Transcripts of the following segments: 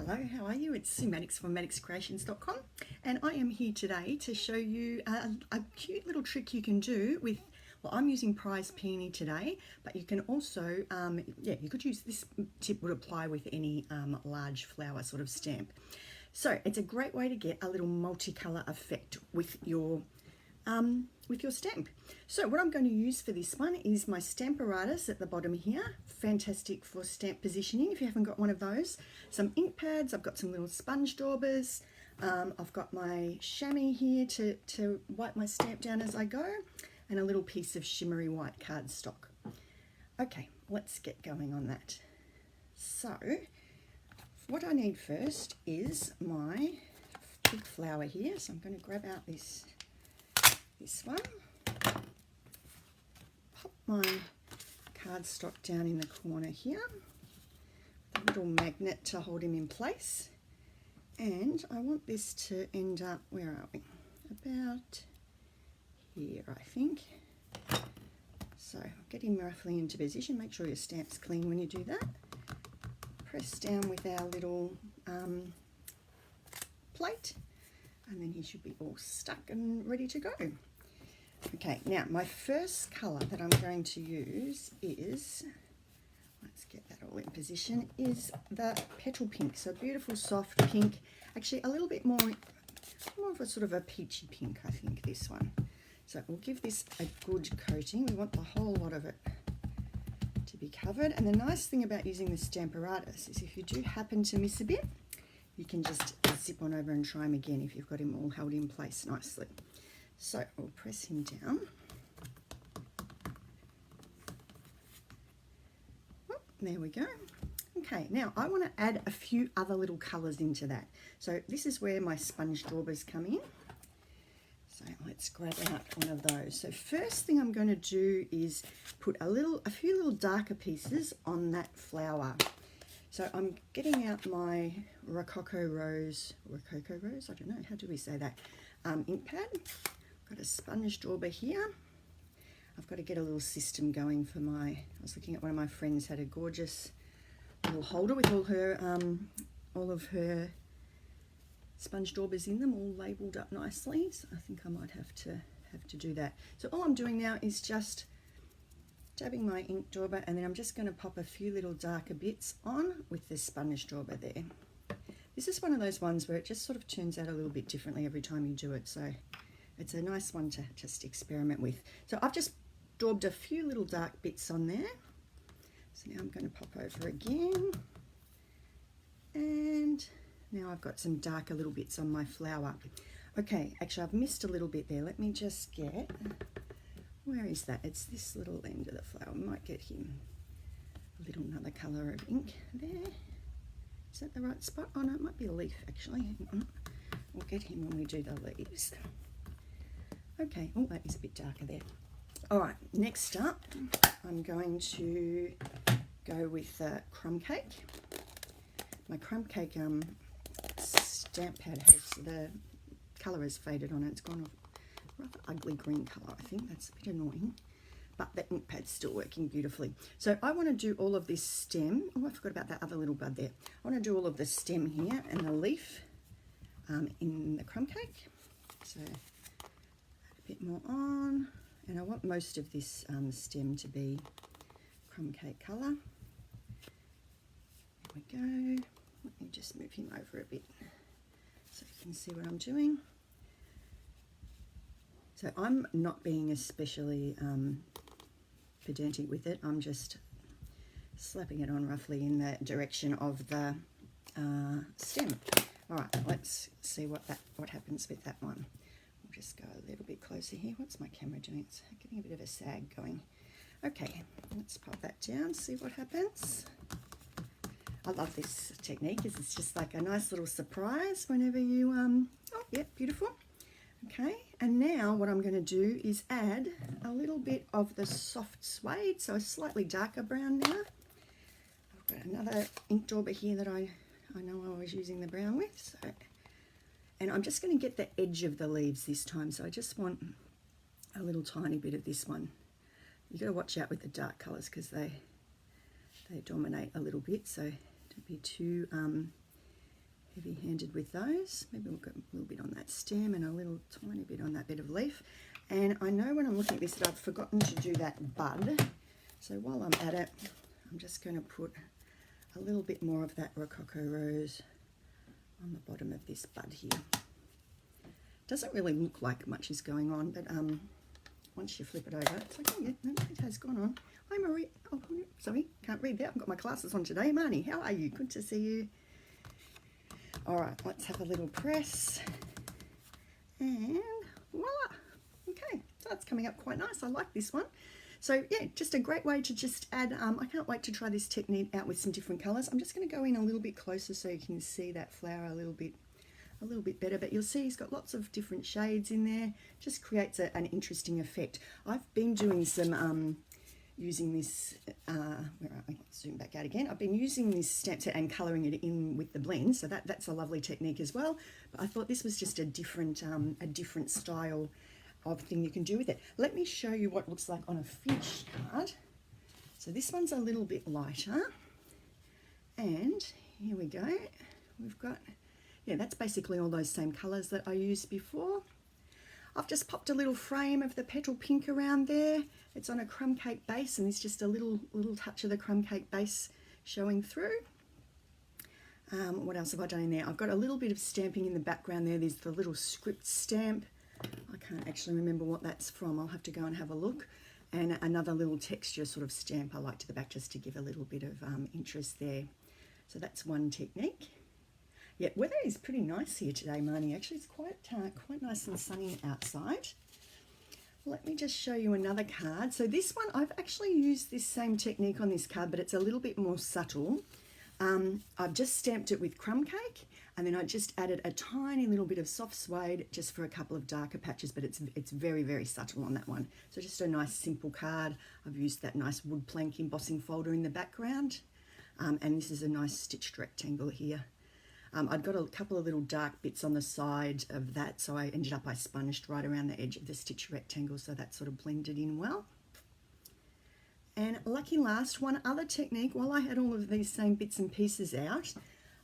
Hello, how are you? It's Sue Maddox from maddoxcreations.com, and I am here today to show you a cute little trick you can do with, well, I'm using Prized Peony today, but you can also, you could use this tip would apply with any large flower sort of stamp. So it's a great way to get a little multicolour effect with your stamp. So what I'm going to use for this one is my Stamparatus at the bottom here. Fantastic for stamp positioning if you haven't got one of those. Some ink pads, I've got some little sponge daubers, I've got my chamois here to wipe my stamp down as I go, and a little piece of shimmery white cardstock. Okay, let's get going on that. So what I need first is my big flower here. So I'm going to grab out this one, pop my cardstock down in the corner here, with a little magnet to hold him in place, and I want this to end up, where are we? About here, I think. So get him roughly into position, make sure your stamp's clean when you do that. Press down with our little plate, and then he should be all stuck and ready to go. Okay, now my first colour that I'm going to use is, let's get that all in position, is the Petal Pink. So beautiful soft pink, actually a little bit more of a sort of a peachy pink, I think, this one. So we'll give this a good coating. We want the whole lot of it to be covered. And the nice thing about using the Stamparatus is if you do happen to miss a bit, you can just zip on over and try him again if you've got him all held in place nicely. So we'll press him down. Oh, there we go. Okay, now I want to add a few other little colours into that. So this is where my sponge daubers come in. So let's grab out one of those. So first thing I'm going to do is put a few little darker pieces on that flower. So I'm getting out my Rococo Rose, I don't know, how do we say that, ink pad. Got a sponge dauber here. I've got to get a little system going for I was looking at one of my friends had a gorgeous little holder with all of her sponge daubers in them, all labelled up nicely. So I think I might have to do that. So all I'm doing now is just dabbing my ink dauber, and then I'm just going to pop a few little darker bits on with the sponge dauber there. This is one of those ones where it just sort of turns out a little bit differently every time you do it, so it's a nice one to just experiment with. So I've just daubed a few little dark bits on there. So now I'm going to pop over again, and now I've got some darker little bits on my flower. Okay, actually I've missed a little bit there. Let me just get, where is that? It's this little end of the flower. We might get him a little another colour of ink there. Is that the right spot? Oh no, it might be a leaf actually. Hang on. We'll get him when we do the leaves. Okay, oh, that is a bit darker there. All right, next up, I'm going to go with Crumb Cake. My Crumb Cake stamp pad has, the colour has faded on it. It's gone off a rather ugly green colour, I think. That's a bit annoying, but the ink pad's still working beautifully. So I want to do all of this stem. Oh, I forgot about that other little bud there. I want to do all of the stem here and the leaf in the Crumb Cake. So a bit more on, and I want most of this stem to be Crumb Cake colour. There we go. Let me just move him over a bit so you can see what I'm doing. So I'm not being especially pedantic with it. I'm just slapping it on roughly in the direction of the stem. All right, let's see what happens with that one. We'll just go a little bit closer here. What's my camera doing? It's getting a bit of a sag going. Okay, let's pop that down, see what happens. I love this technique because it's just like a nice little surprise whenever you, oh yeah, beautiful. Okay, and now what I'm going to do is add a little bit of the soft suede, so a slightly darker brown now. I've got another ink dauber here that I know I was using the brown with, so. And I'm just going to get the edge of the leaves this time, so I just want a little tiny bit of this one. You've got to watch out with the dark colours because they dominate a little bit, so don't be too heavy-handed with those. Maybe we'll go a little bit on that stem and a little tiny bit on that bit of leaf. And I know when I'm looking at this that I've forgotten to do that bud. So while I'm at it, I'm just going to put a little bit more of that Rococo Rose on the bottom of this bud here. Doesn't really look like much is going on, but once you flip it over, it's like, oh yeah, no, it has gone on. Hi Marie. Oh, sorry, can't read that. I've got my glasses on today. Marnie, how are you? Good to see you. All right, let's have a little press. And voila. Okay, so that's coming up quite nice. I like this one. So yeah, just a great way to just add, I can't wait to try this technique out with some different colours. I'm just going to go in a little bit closer so you can see that flower a little bit better, but you'll see he's got lots of different shades in there. Just creates an interesting effect. I've been doing some using this where are we? Let's zoom back out again. I've been using this stamp set and colouring it in with the blend, so that's a lovely technique as well. But I thought this was just a different style of thing you can do with it. Let me show you what it looks like on a finished card. So this one's a little bit lighter, and here we go. We've got, yeah, that's basically all those same colours that I used before. I've just popped a little frame of the Petal Pink around there. It's on a Crumb Cake base, and it's just a little touch of the Crumb Cake base showing through. What else have I done in there? I've got a little bit of stamping in the background there. There's the little script stamp. I can't actually remember what that's from. I'll have to go and have a look. And another little texture sort of stamp I like to the back just to give a little bit of interest there. So that's one technique. Yeah, weather is pretty nice here today, Marnie. Actually, it's quite nice and sunny outside. Let me just show you another card. So this one, I've actually used this same technique on this card, but it's a little bit more subtle. I've just stamped it with Crumb Cake, and then I just added a tiny little bit of soft suede just for a couple of darker patches, but it's very, very subtle on that one. So just a nice simple card. I've used that nice wood plank embossing folder in the background, and this is a nice stitched rectangle here. I'd got a couple of little dark bits on the side of that, so I sponged right around the edge of the stitch rectangle, so that sort of blended in well. And lucky last, one other technique, while I had all of these same bits and pieces out,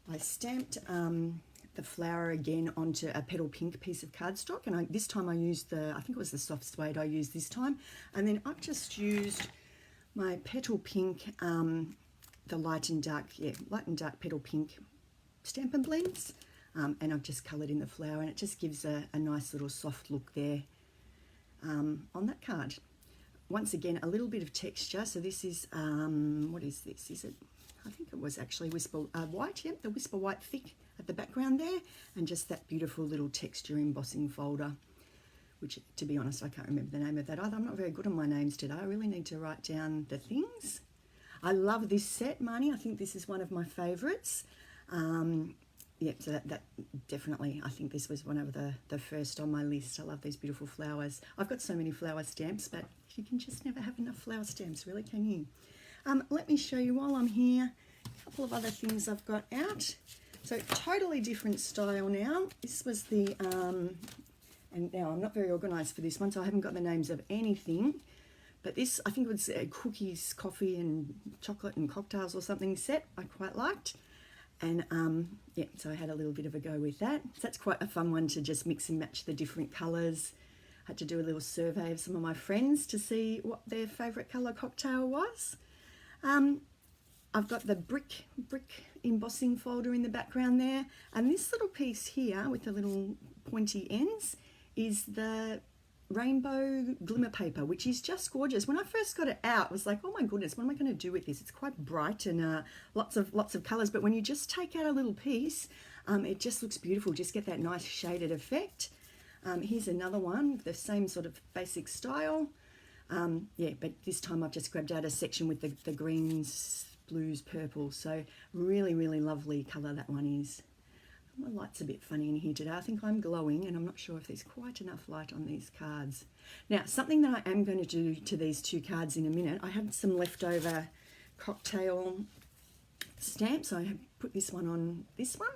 I stamped the flower again onto a Petal Pink piece of cardstock, and this time I used I think it was the soft suede I used this time, and then I've just used my Petal Pink, the light and dark Petal Pink Stampin' Blends, and I've just coloured in the flower, and it just gives a nice little soft look there on that card. Once again, a little bit of texture. So this is, what is this? Is it, I think it was actually Whisper White, yep, the Whisper White thick at the background there, and just that beautiful little texture embossing folder, which, to be honest, I can't remember the name of that either. I'm not very good on my names today. I really need to write down the things. I love this set, Marnie. I think this is one of my favourites. Yeah, so that definitely, I think this was one of the first on my list. I love these beautiful flowers. I've got so many flower stamps, but you can just never have enough flower stamps, really, can you? Let me show you while I'm here a couple of other things I've got out. So totally different style now. This was the, and now I'm not very organised for this one, so I haven't got the names of anything. But this, I think it was cookies, coffee and chocolate and cocktails or something set I quite liked. And yeah, so I had a little bit of a go with that. So that's quite a fun one to just mix and match the different colours. I had to do a little survey of some of my friends to see what their favourite colour cocktail was. I've got the brick embossing folder in the background there. And this little piece here with the little pointy ends is the rainbow glimmer paper, which is just gorgeous. When I first got it out, I was like, oh my goodness, what am I going to do with this? It's quite bright and lots of colours, but when you just take out a little piece, it just looks beautiful. Just get that nice shaded effect. Here's another one, the same sort of basic style. Yeah, but this time I've just grabbed out a section with the greens, blues, purple. So really, really lovely colour that one is. My light's a bit funny in here today. I think I'm glowing, and I'm not sure if there's quite enough light on these cards. Now, something that I am going to do to these two cards in a minute, I had some leftover cocktail stamps. So I have put this one on this one,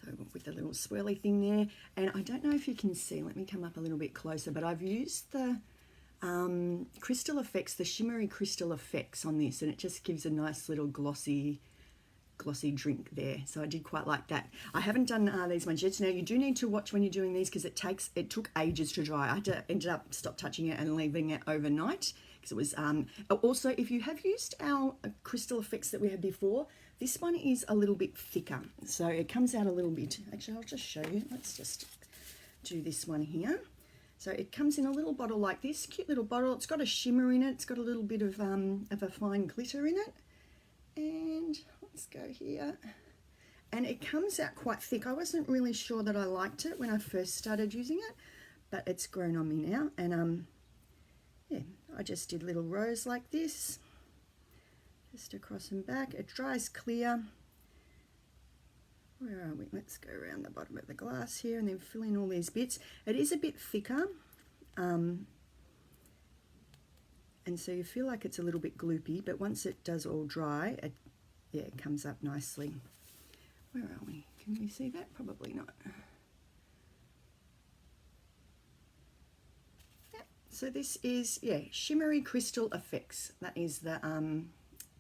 so with the little swirly thing there. And I don't know if you can see, let me come up a little bit closer, but I've used the crystal effects, the shimmery crystal effects on this, and it just gives a nice little glossy glossy drink there. So I did quite like that. I haven't done these ones yet. Now you do need to watch when you're doing these because it took ages to dry. I had to ended up stop touching it and leaving it overnight because it was also, if you have used our crystal effects that we had before, this one is a little bit thicker. So it comes out a little bit. Actually, I'll just show you. Let's just do this one here. So it comes in a little bottle like this, cute little bottle. It's got a shimmer in it. It's got a little bit of a fine glitter in it. And let's go here. And it comes out quite thick. I wasn't really sure that I liked it when I first started using it, but it's grown on me now. And yeah, I just did little rows like this, just across and back. It dries clear. Where are we? Let's go around the bottom of the glass here and then fill in all these bits. It is a bit thicker, and so you feel like it's a little bit gloopy, but once it does all dry, it comes up nicely. Where are we? Can we see that? Probably not. Yeah, so this is, Shimmery Crystal Effects. That is the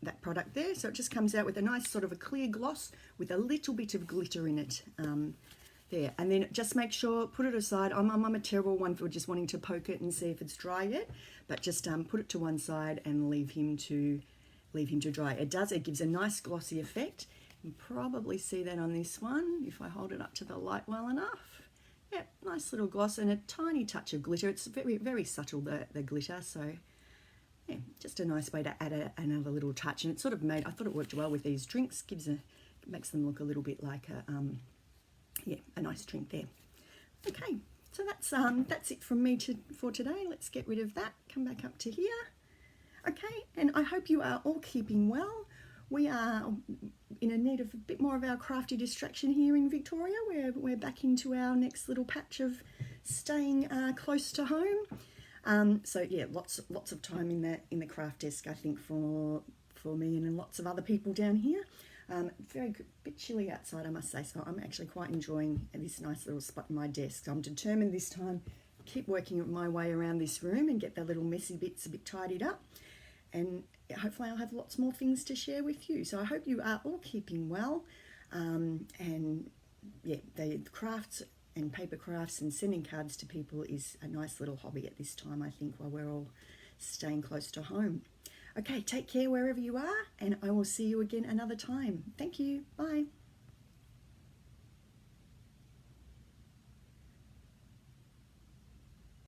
that product there. So it just comes out with a nice sort of a clear gloss with a little bit of glitter in it there. And then just make sure, put it aside. I'm a terrible one for just wanting to poke it and see if it's dry yet, but just put it to one side and leave him to dry. It gives a nice glossy effect. You can probably see that on this one if I hold it up to the light well enough. Yeah, nice little gloss and a tiny touch of glitter. It's very, very subtle, the glitter, so yeah, just a nice way to add another little touch. And it sort of I thought it worked well with these drinks. Makes them look a little bit like a nice drink there. Okay, so that's it from me for today. Let's get rid of that. Come back up to here. Okay, and I hope you are all keeping well. We are in a need of a bit more of our crafty distraction here in Victoria. We're back into our next little patch of staying close to home. So yeah, lots of time in the craft desk, I think, for me and lots of other people down here. Very bit chilly outside, I must say, so I'm actually quite enjoying this nice little spot in my desk. So I'm determined this time to keep working my way around this room and get the little messy bits a bit tidied up, and hopefully I'll have lots more things to share with you. So I hope you are all keeping well, and yeah, the crafts and paper crafts and sending cards to people is a nice little hobby at this time, I think, while we're all staying close to home. Okay, take care wherever you are, and I will see you again another time. Thank you. Bye.